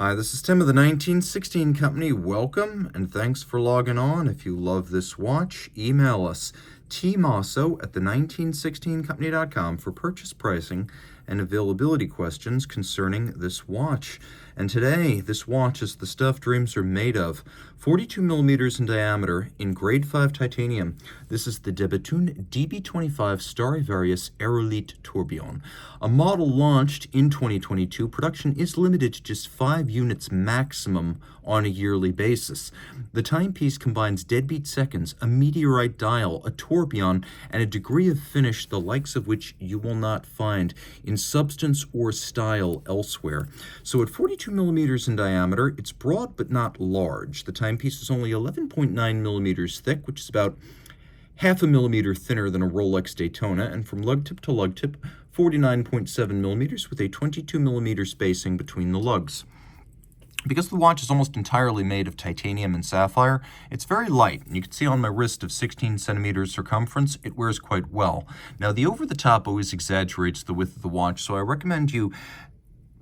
Hi, this is Tim of the 1916 Company. Welcome, and thanks for logging on. If you love this watch, email us, Team Mosso at the1916company.com for purchase pricing and availability questions concerning this watch. And today, this watch is the stuff dreams are made of. 42 millimeters in diameter in grade 5 titanium. This is the Bethune DB25 Starry Varius Aérolite Tourbillon. A model launched in 2022. Production is limited to just 5 units maximum on a yearly basis. The timepiece combines deadbeat seconds, a meteorite dial, a tourbillon, and a degree of finish the likes of which you will not find in substance or style elsewhere. So at 42 millimeters in diameter, it's broad but not large. The timepiece is only 11.9 millimeters thick, which is about half a millimeter thinner than a Rolex Daytona, and from lug tip to lug tip, 49.7 millimeters with a 22 millimeter spacing between the lugs. Because the watch is almost entirely made of titanium and sapphire, it's very light. And you can see on my wrist of 16 centimeters circumference, it wears quite well. Now, the over-the-top always exaggerates the width of the watch, so I recommend you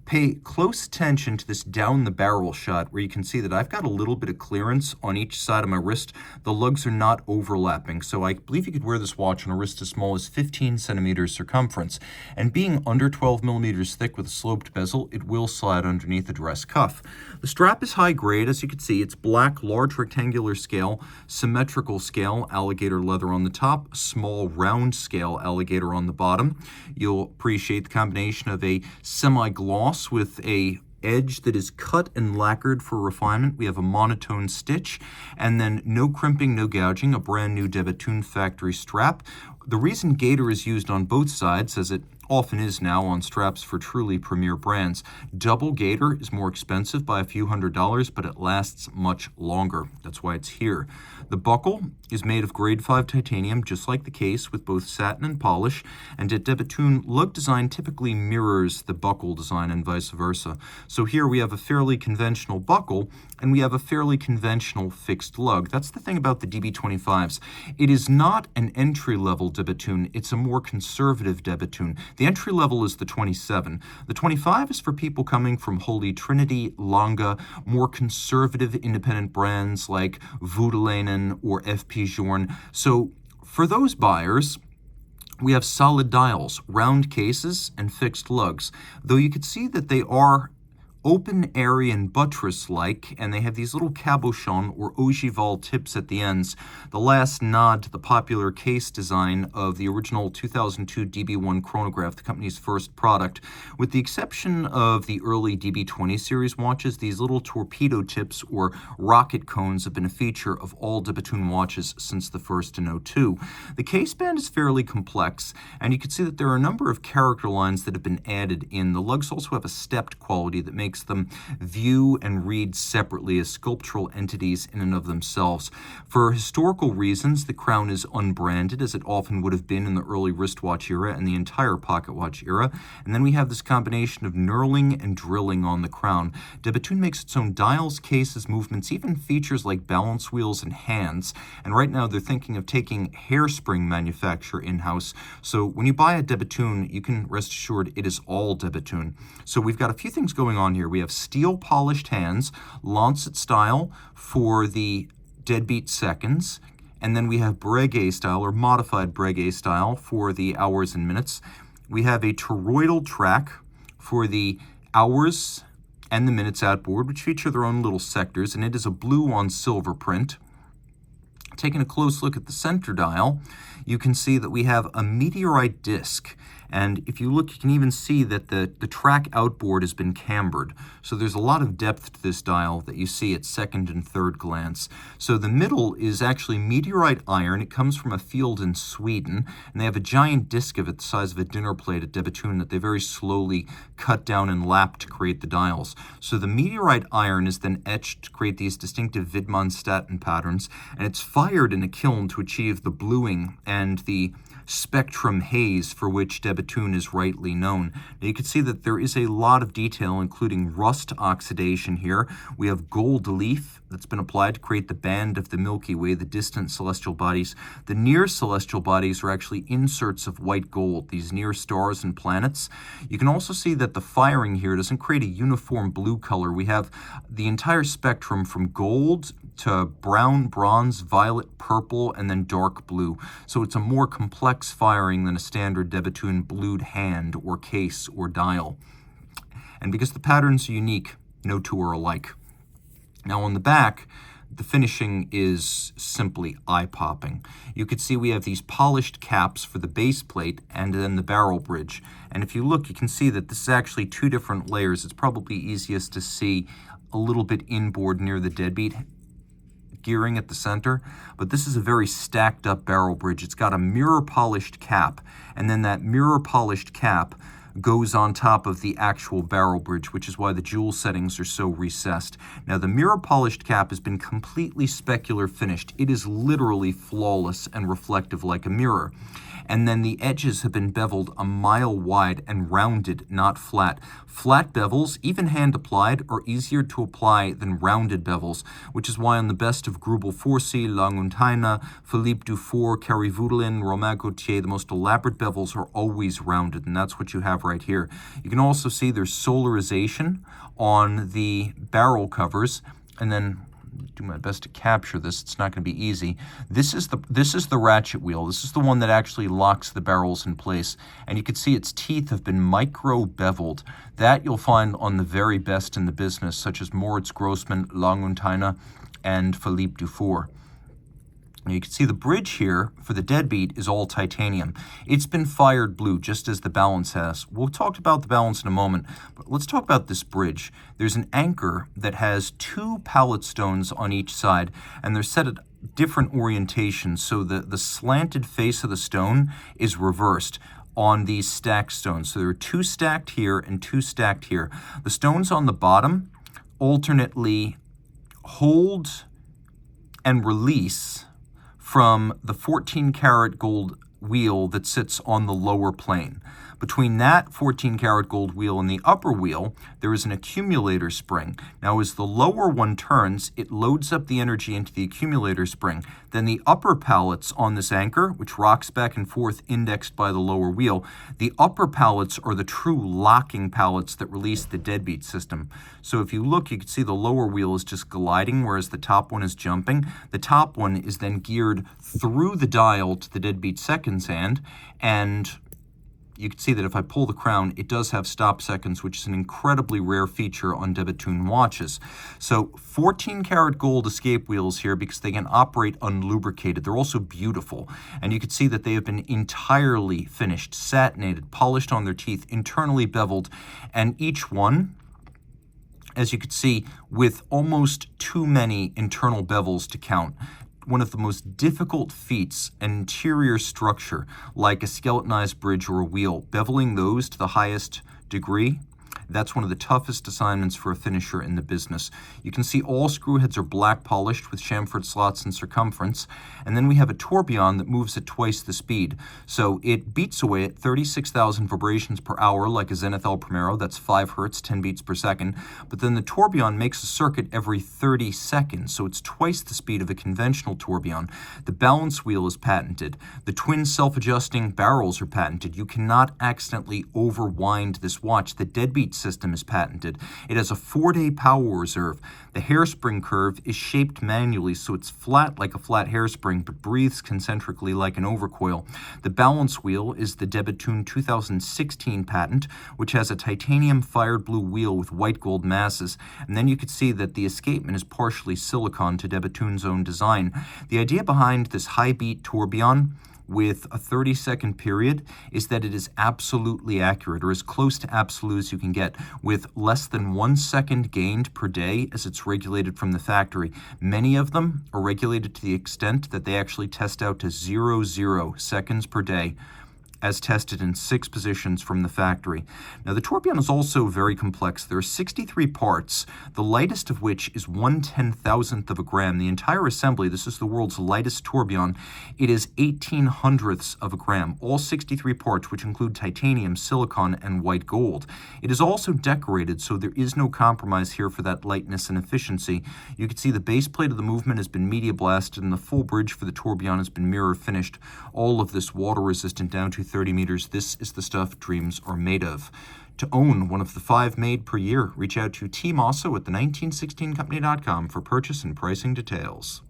pay close attention to this down the barrel shot where you can see that I've got a little bit of clearance on each side of my wrist. The lugs are not overlapping, so I believe you could wear this watch on a wrist as small as 15 centimeters circumference. And being under 12 millimeters thick with a sloped bezel, it will slide underneath the dress cuff. The strap is high grade, as you can see. It's black, large rectangular scale, symmetrical scale, alligator leather on the top, small round scale alligator on the bottom. You'll appreciate the combination of a semi-gloss with a edge that is cut and lacquered for refinement. We have a monotone stitch, and then no crimping, no gouging, a brand new Bethune factory strap. The reason gator is used on both sides, as it often is now on straps for truly premier brands. Double gator is more expensive by a few $100s, but it lasts much longer. That's why it's here. The buckle is made of grade 5 titanium, just like the case, with both satin and polish, and at Bethune, lug design typically mirrors the buckle design and vice versa. So here we have a fairly conventional buckle, and we have a fairly conventional fixed lug. That's the thing about the DB25s. It is not an entry-level Bethune, it's a more conservative Bethune. The entry level is the 27. The 25 is for people coming from Holy Trinity, Longa, more conservative independent brands like Voudelainen or FP Journe. So for those buyers, we have solid dials, round cases, and fixed lugs. Though you could see that they are open, airy, and buttress-like, and they have these little cabochon or ogival tips at the ends, the last nod to the popular case design of the original 2002 DB1 chronograph, the company's first product. With the exception of the early DB20 series watches, these little torpedo tips or rocket cones have been a feature of all Bethune watches since the first in '02. The case band is fairly complex, and you can see that there are a number of character lines that have been added in. The lugs also have a stepped quality that makes them view and read separately as sculptural entities in and of themselves. For historical reasons, the crown is unbranded, as it often would have been in the early wristwatch era and the entire pocket watch era. And then we have this combination of knurling and drilling on the crown. Bethune makes its own dials, cases, movements, even features like balance wheels and hands. And right now they're thinking of taking hairspring manufacture in-house. So when you buy a Bethune, you can rest assured it is all Bethune. So we've got a few things going on here. We have steel polished hands, lancet style for the deadbeat seconds, and then we have breguet style or modified breguet style for the hours and minutes. We have a toroidal track for the hours and the minutes outboard, which feature their own little sectors, and it is a blue on silver print. Taking a close look at the center dial, you can see that we have a meteorite disc. And if you look, you can even see that the track outboard has been cambered. So there's a lot of depth to this dial that you see at second and third glance. So the middle is actually meteorite iron. It comes from a field in Sweden, and they have a giant disc of it the size of a dinner plate at Bethune that they very slowly cut down and lap to create the dials. So the meteorite iron is then etched to create these distinctive Widmanstätten patterns, and it's fired in a kiln to achieve the bluing and the spectrum haze for which de Bethune is rightly known. Now you can see that there is a lot of detail, including rust oxidation here. We have gold leaf that's been applied to create the band of the Milky Way, the distant celestial bodies. The near celestial bodies are actually inserts of white gold, these near stars and planets. You can also see that the firing here doesn't create a uniform blue color. We have the entire spectrum from gold to brown, bronze, violet, purple, and then dark blue. So it's a more complex firing than a standard de Bethune blued hand or case or dial. And because the patterns are unique, no two are alike. Now on the back, the finishing is simply eye-popping. You can see we have these polished caps for the base plate and then the barrel bridge. And if you look, you can see that this is actually two different layers. It's probably easiest to see a little bit inboard near the deadbeat gearing at the center, but this is a very stacked up barrel bridge. It's got a mirror polished cap, and then that mirror polished cap goes on top of the actual barrel bridge, which is why the jewel settings are so recessed. Now the mirror polished cap has been completely specular finished. It is literally flawless and reflective like a mirror. And then the edges have been beveled a mile wide and rounded, not flat. Flat bevels, even hand applied, are easier to apply than rounded bevels, which is why on the best of Grubel Forcy, Languntaina, Philippe Dufour, Carrie-Voudlin, Romain Gauthier, the most elaborate bevels are always rounded, and that's what you have right here. You can also see there's solarization on the barrel covers, and then do my best to capture this. It's not going to be easy. This is the ratchet wheel. This is the one that actually locks the barrels in place. And you can see its teeth have been micro beveled. That you'll find on the very best in the business, such as Moritz Grossman, Languntaina, and Philippe Dufour. Now you can see the bridge here for the deadbeat is all titanium. It's been fired blue, just as the balance has. We'll talk about the balance in a moment, but let's talk about this bridge. There's an anchor that has two pallet stones on each side, and they're set at different orientations, so the slanted face of the stone is reversed on these stacked stones. So there are two stacked here and two stacked here. The stones on the bottom alternately hold and release from the 14-karat gold wheel that sits on the lower plane. Between that 14-karat gold wheel and the upper wheel, there is an accumulator spring. Now, as the lower one turns, it loads up the energy into the accumulator spring. Then the upper pallets on this anchor, which rocks back and forth indexed by the lower wheel, the upper pallets are the true locking pallets that release the deadbeat system. So if you look, you can see the lower wheel is just gliding, whereas the top one is jumping. The top one is then geared through the dial to the deadbeat seconds hand, and you can see that if I pull the crown, it does have stop seconds, which is an incredibly rare feature on de Bethune watches. So 14-karat gold escape wheels here because they can operate unlubricated. They're also beautiful. And you can see that they have been entirely finished, satinated, polished on their teeth, internally beveled. And each one, as you can see, with almost too many internal bevels to count. One of the most difficult feats, an interior structure like a skeletonized bridge or a wheel, beveling those to the highest degree, that's one of the toughest assignments for a finisher in the business. You can see all screw heads are black polished with chamfered slots in circumference, and then we have a tourbillon that moves at twice the speed. So it beats away at 36,000 vibrations per hour like a Zenith El Primero, that's 5 hertz, 10 beats per second, but then the tourbillon makes a circuit every 30 seconds, so it's twice the speed of a conventional tourbillon. The balance wheel is patented. The twin self-adjusting barrels are patented. You cannot accidentally overwind this watch. The deadbeat system is patented. It has a 4-day power reserve. The hairspring curve is shaped manually, so it's flat like a flat hairspring, but breathes concentrically like an overcoil. The balance wheel is the de Bethune 2016 patent, which has a titanium fired blue wheel with white gold masses. And then you can see that the escapement is partially silicon to de Bethune's own design. The idea behind this high beat tourbillon with a 30-second period is that it is absolutely accurate, or as close to absolute as you can get, with less than 1 second gained per day as it's regulated from the factory. Many of them are regulated to the extent that they actually test out to 0.00 seconds per day as tested in 6 positions from the factory. Now, the tourbillon is also very complex. There are 63 parts, the lightest of which is 1/10,000th of a gram. The entire assembly, this is the world's lightest tourbillon, it is 18/100ths of a gram. All 63 parts, which include titanium, silicon, and white gold. It is also decorated, so there is no compromise here for that lightness and efficiency. You can see the base plate of the movement has been media blasted, and the full bridge for the tourbillon has been mirror finished. All of this water resistant down to 30 meters. This is the stuff dreams are made of. To own one of the 5 made per year, reach out to Team Mosso at the 1916company.com for purchase and pricing details.